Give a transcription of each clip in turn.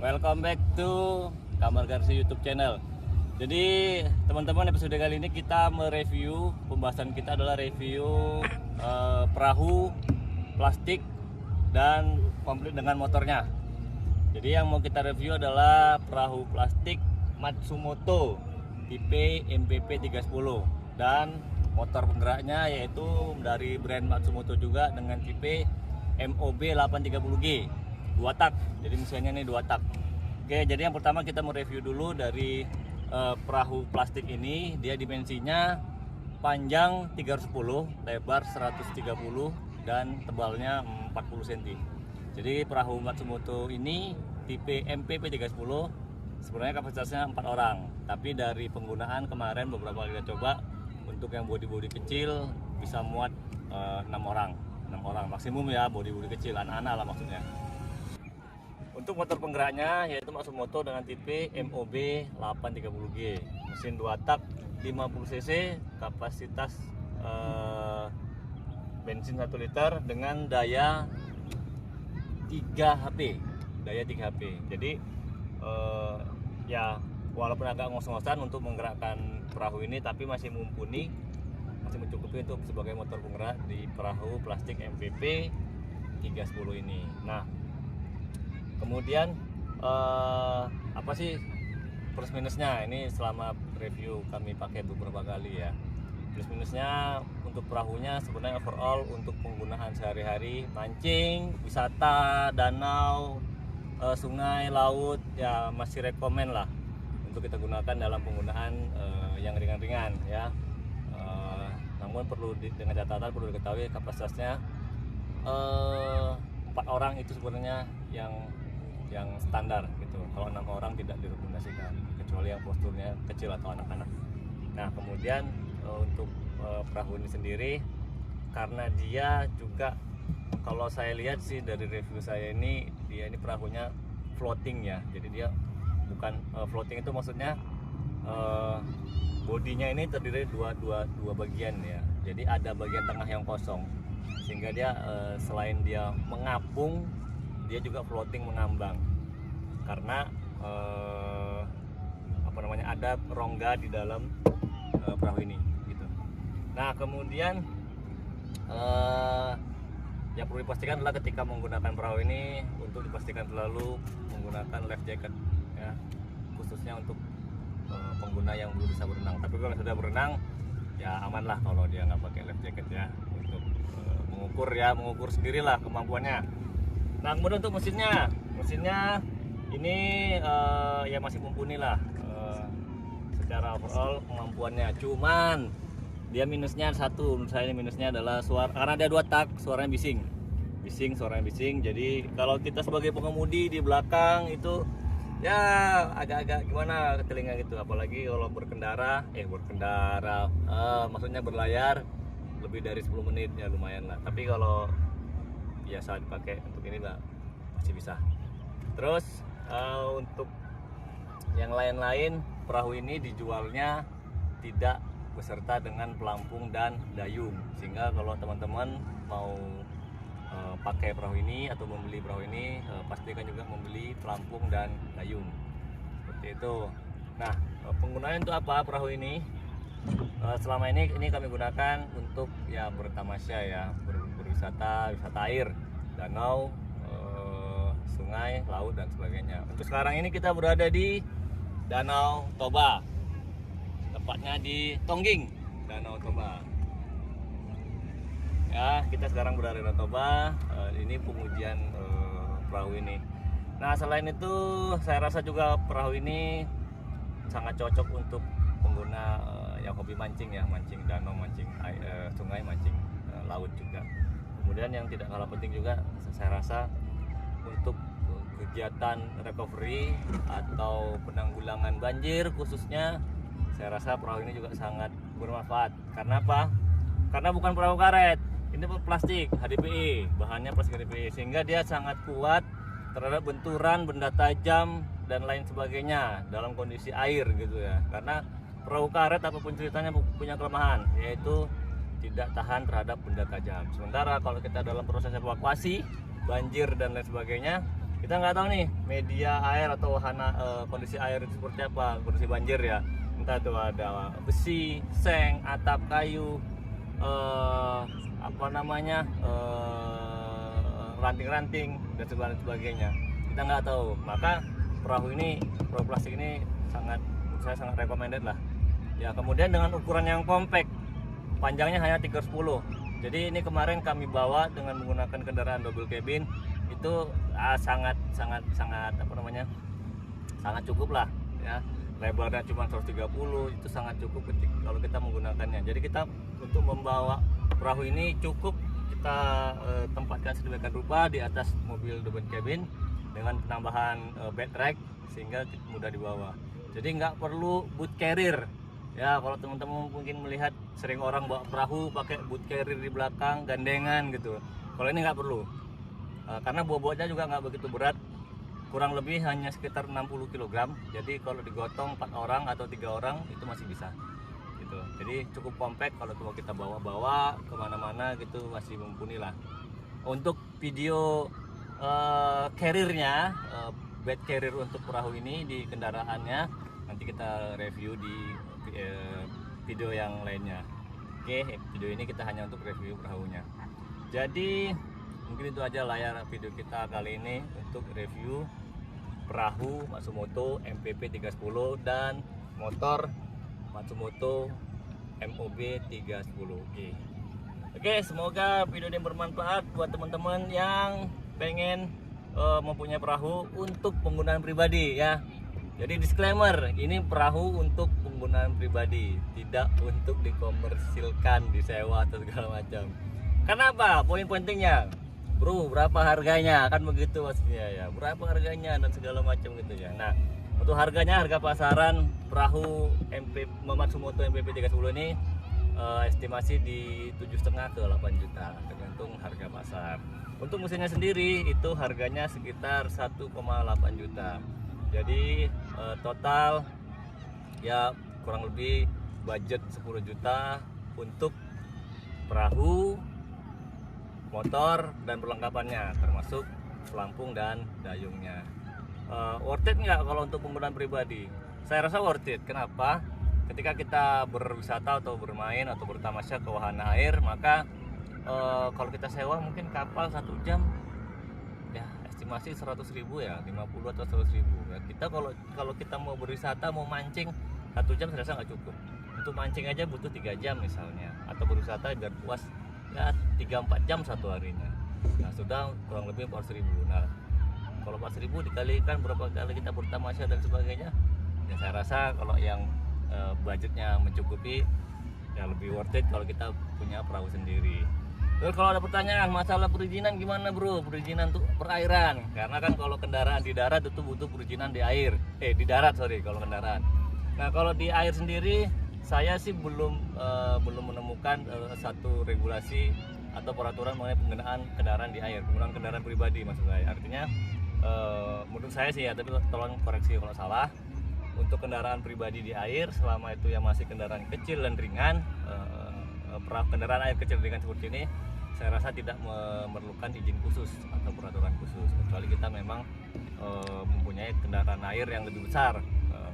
Welcome back to Kamar Garsi YouTube channel. Jadi teman-teman, episode kali ini kita mereview, pembahasan kita adalah review perahu plastik dan komplit dengan motornya. Jadi yang mau kita review adalah perahu plastik Matsumoto tipe MPP 310 dan motor penggeraknya yaitu dari brand Matsumoto juga dengan tipe MOB 830G. 2 tak, jadi mesinnya ini 2 tak. Oke, jadi yang pertama kita mau review dulu dari perahu plastik ini. Dia dimensinya panjang 310, lebar 130 dan tebalnya 40 cm. Jadi perahu Matsumoto ini tipe MPP 310 sebenarnya kapasitasnya 4 orang, tapi dari penggunaan kemarin beberapa kali kita coba, untuk yang bodi-bodi kecil bisa muat 6 orang maksimum ya, bodi-bodi kecil, anak-anak lah maksudnya. Untuk motor penggeraknya yaitu Matsumoto dengan tipe MOB 830G, mesin 2 tak 50 cc, kapasitas bensin 1 liter dengan daya 3 HP. Jadi ya walaupun agak ngos-ngosan untuk menggerakkan perahu ini, tapi masih mumpuni, masih mencukupi untuk sebagai motor penggerak di perahu plastik MPP 310 ini. Nah, kemudian apa sih plus minusnya? Ini selama review kami pakai beberapa kali ya. Plus minusnya untuk perahunya sebenarnya overall untuk penggunaan sehari-hari, mancing, wisata, danau, sungai, laut ya masih rekomen lah untuk kita gunakan dalam penggunaan yang ringan-ringan ya. Namun dengan catatan perlu diketahui kapasitasnya 4 orang itu sebenarnya yang standar gitu. Kalau 6 orang tidak direkomendasikan kecuali yang posturnya kecil atau anak-anak. Nah, kemudian untuk perahu ini sendiri, karena dia juga kalau saya lihat sih dari review saya ini, dia ini perahunya floating ya. Jadi dia bukan floating, itu maksudnya bodinya ini terdiri dua bagian ya. Jadi ada bagian tengah yang kosong, sehingga dia selain dia mengapung, dia juga floating, mengambang, karena ada rongga di dalam perahu ini gitu. Nah, kemudian yang perlu dipastikan adalah ketika menggunakan perahu ini untuk dipastikan selalu menggunakan life jacket ya, khususnya untuk pengguna yang belum bisa berenang. Tapi kalau sudah berenang ya aman lah kalau dia nggak pakai life jacket ya, untuk mengukur sendirilah kemampuannya. Nah, kemudian untuk mesinnya ini ya masih mumpuni lah secara overall kemampuannya. Cuman dia minusnya satu, menurut saya minusnya adalah suara, karena dia 2 tak, suaranya suaranya bising. Jadi kalau kita sebagai pengemudi di belakang itu ya agak-agak gimana ke telinga gitu, apalagi kalau maksudnya berlayar lebih dari 10 menit ya lumayan lah. Tapi kalau biasa dipakai untuk ini lah masih bisa. Terus untuk yang lain-lain, perahu ini dijualnya tidak beserta dengan pelampung dan dayung, sehingga kalau teman-teman mau pakai perahu ini atau membeli perahu ini, pastikan juga membeli pelampung dan dayung seperti itu. Nah, penggunaannya untuk apa perahu ini? Selama ini kami gunakan untuk ya bertamasya ya, berwisata, wisata air, danau, sungai, laut dan sebagainya. Untuk sekarang ini kita berada di Danau Toba, tepatnya di Tongging, Danau Toba. Ya, kita sekarang berada di Danau Toba. Ini pengujian perahu ini. Nah, selain itu saya rasa juga perahu ini sangat cocok untuk pengguna yang hobi mancing ya, mancing danau, mancing sungai, mancing laut juga. Kemudian yang tidak kalah penting juga saya rasa untuk kegiatan recovery atau penanggulangan banjir khususnya, saya rasa perahu ini juga sangat bermanfaat. Karena apa? Karena bukan perahu karet, ini plastik HDPE, bahannya plastik HDPE, sehingga dia sangat kuat terhadap benturan, benda tajam dan lain sebagainya dalam kondisi air gitu ya. Karena perahu karet apapun ceritanya punya kelemahan, yaitu tidak tahan terhadap benda tajam. Sementara kalau kita dalam proses evakuasi, banjir dan lain sebagainya, kita nggak tahu nih media air atau wahana kondisi air itu seperti apa, kondisi banjir ya, entah itu ada besi, seng, atap kayu, apa namanya, ranting-ranting dan sebagainya, kita nggak tahu. Maka perahu plastik ini saya sangat recommended lah ya. Kemudian dengan ukuran yang compact, panjangnya hanya 310. Jadi ini kemarin kami bawa dengan menggunakan kendaraan double cabin, itu sangat apa namanya, sangat cukup lah ya. Lebarnya cuma 130, itu sangat cukup kalau kita menggunakannya. Jadi kita untuk membawa perahu ini cukup kita tempatkan sedemikian rupa di atas mobil double cabin dengan penambahan bed rack sehingga mudah dibawa. Jadi nggak perlu boot carrier ya. Kalau teman-teman mungkin melihat sering orang bawa perahu pakai boot carrier di belakang gandengan gitu, kalau ini nggak perlu. Karena bobotnya juga nggak begitu berat, kurang lebih hanya sekitar 60 kg. Jadi kalau digotong 4 orang atau 3 orang itu masih bisa gitu. Jadi cukup compact, kalau mau kita bawa-bawa kemana-mana gitu masih mumpuni lah. Untuk video carrier-nya, bed carrier untuk perahu ini di kendaraannya nanti kita review di video yang lainnya. Oke, video ini kita hanya untuk review perahunya. Jadi mungkin itu aja layar video kita kali ini untuk review perahu Matsumoto MPP 310 dan motor Matsumoto MOB 310G. Oke, semoga video ini bermanfaat buat teman-teman yang pengen mempunyai perahu untuk penggunaan pribadi ya. Jadi disclaimer, ini perahu untuk penggunaan pribadi, tidak untuk dikomersilkan, disewa atau segala macam. Kenapa? Poin pentingnya, bro, berapa harganya? Kan begitu maksudnya ya. Berapa harganya dan segala macam gitu ya. Nah, untuk harganya, harga pasaran perahu Matsumoto MPP 310 ini estimasi di 7,5 ke 8 juta tergantung harga pasar. Untuk mesinnya sendiri itu harganya sekitar 1,8 juta. Jadi total ya kurang lebih budget 10 juta untuk perahu, motor dan perlengkapannya termasuk pelampung dan dayungnya. Worth it nggak kalau untuk penggunaan pribadi? Saya rasa worth it. Kenapa? Ketika kita berwisata atau bermain atau bertamasya ke wahana air, maka kalau kita sewa mungkin kapal 1 jam ya estimasi 100.000 ya, 50 atau 100.000 ya. Kita kalau kita mau berwisata, mau mancing 1 jam saya rasa nggak cukup. Untuk mancing aja butuh 3 jam misalnya, atau berwisata biar puas ya 3-4 jam satu harinya. Nah sudah kurang lebih 400.000. Nah kalau 400.000 dikalikan berapa kali kita bertamasya dan sebagainya, ya saya rasa kalau yang budgetnya mencukupi ya lebih worth it kalau kita punya perahu sendiri. Terus kalau ada pertanyaan masalah perizinan gimana bro, perizinan untuk perairan, karena kan kalau kendaraan di darat itu butuh perizinan di air, di darat sorry kalau kendaraan. Nah kalau di air sendiri saya sih belum menemukan satu regulasi atau peraturan mengenai penggunaan kendaraan di air, penggunaan kendaraan pribadi maksud saya. Artinya menurut saya sih ya, tapi tolong koreksi kalau salah. Untuk kendaraan pribadi di air selama itu yang masih kendaraan kecil dan ringan, kendaraan air kecil ringan seperti ini, saya rasa tidak memerlukan izin khusus atau peraturan khusus, kecuali kita memang mempunyai kendaraan air yang lebih besar,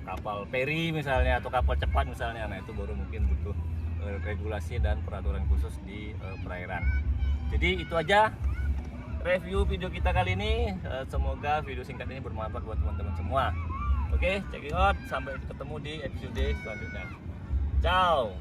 kapal feri misalnya atau kapal cepat misalnya. Nah itu baru mungkin butuh regulasi dan peraturan khusus di perairan. Jadi itu aja review video kita kali ini. Semoga video singkat ini bermanfaat buat teman-teman semua. Oke, check it out. Sampai ketemu di episode selanjutnya. Ciao.